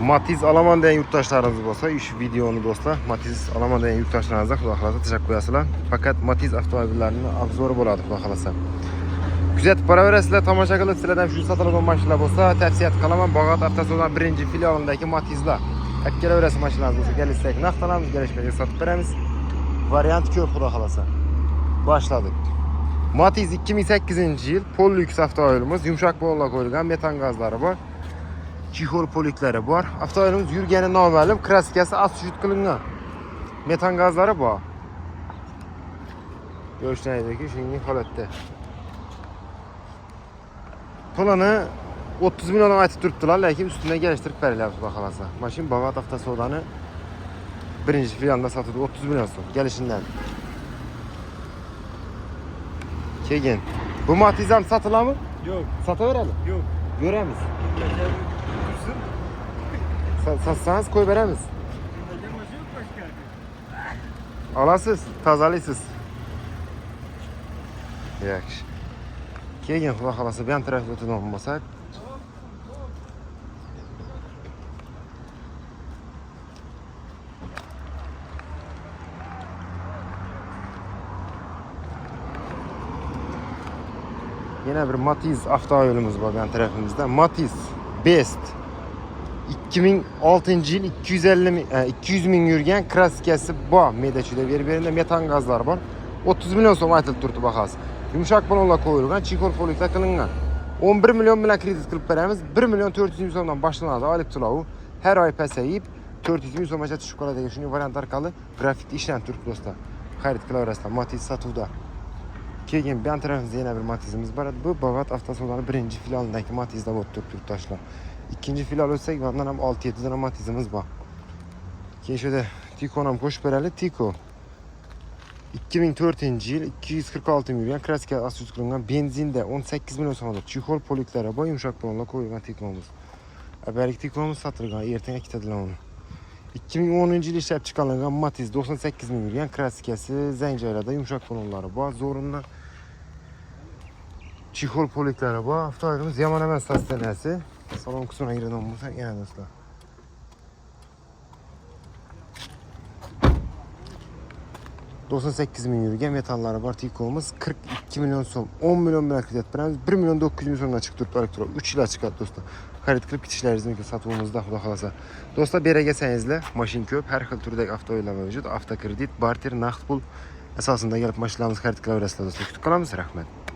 Matiz alaman degan yurtdoshlarimiz bo'lsa, shu videoni do'stlar, Matiz alaman degan yurtdoshlarimizga xudo xolasa teşekkür qilasizlar. Faqat Matiz avtomobillarining obzori bo'ladi xudo xolasa. Kuzatib boraverasizlar, tomosha qilib sizlardan shu sotiladigan mashinalar bo'lsa, tavsiya qilaman. Bog'ot avtosavdo birinchi filialidagi Matizlar. Akkalaverasiz mashinalar bo'lsa, kelsak naqdlanamiz, kelishmaga sotib beramiz. Variant ko'p xudo xolasa. Boshladik. Matiz 2008-yil Pollux avtomobilimiz, yumshoq bo'laklar qo'yilgan, metan gazlari bor. Chixol poliklari bor. Avtomobilimiz yurgani noma'lum, kraskasi asfalt qilingan. Metan gazlari bor. Ko'rishdiki, shunday holatda. Pulini 30 milyon aytib turibdilar, lekin ustidan kelishtirib beryapti xudo xolasa. Mashina Bog'ot avtosavdoni birinchi filialida sotildi 30 milyon so'm kelishidan. Keyin bu Matiz ham sotiladimi? Yo'q. Sotaveradi? Yo'q. Ko'ramiz. Satsangiz qo'yib beramiz. Olasiz, tozalaysiz. Yaxshi. Keyin xudo xolasa bu ham tarafga o'tadigan bo'lsak, yana bir Matiz avtomobilimiz bor bu tarafimizda. Matiz Best 2006-yil 200 ming yurgan kraskasi bor. Medachida berberinde metan gazlar bor. 30 milyon so'm aytilib turibdi bahasi. Yumshoq balonlar qo'yilgan, chixol polikda qilingan. 11 milyon bilan kredit qilib beramiz. 1 milyon 400 ming so'mdan boshlanadi oylik to'lovi. Har oy pasayib 400 ming so'mgacha tushib qoladigan shunday variant orqali grafikda ishlanib turibdi do'stlar. Xarid qilaverasizlar. Matiz sotuvda. Keyin bu tarafimizda yana bir Matizimiz bor. Bu Bog'ot avtosavdoni birinchi filialidagi Matizda bo'lib turibdi yurtdoshlar. Ikkinchi filial o'tsak, bundan ham 6-7 dona Matizimiz bor. Keyin shu yerda Tiko'ni ham qo'shib beraylik. Tiko 2004-yil 246 ming yurgan, kraska asfalt qilingan, benzinda 18 milyon so'mda chixol poliklari bor, yumshoq balonlar qo'yilgan Tiko'miz. Abarlik Tiko'miz sotilgan, ertaga ikkitadilar uni. 2010-yil ishlab chiqarilgan Matiz 98 ming yurgan, kraskasi zanjirlarda yumshoq balonlari bor, zo'rinda chixol poliklari bor. Avtomobilimiz yomon emas sostanasi. Salon qismına giradigan bo'lsak, yana do'stlar. $98 ming yurgan metallari bor Tiko'miz, 42 milyon so'm, 10 milyon bilan kredit beramiz. 1 milyon 900 ming so'mdan chiqib turibdi elektron. 3 yilga chiqadi do'stlar. Xarid qilib ketishlaringiz mumkin sotuvimizda xudo xolasa. Do'stlar, bera kelsangizlar, mashina ko'p, har xil turdagi avtomobillar mavjud. Avtokredit, barter, naqd pul asosida kelib mashinalarimizni xarid qilaverasizlar do'stlar. Kutib qolamiz, rahmat.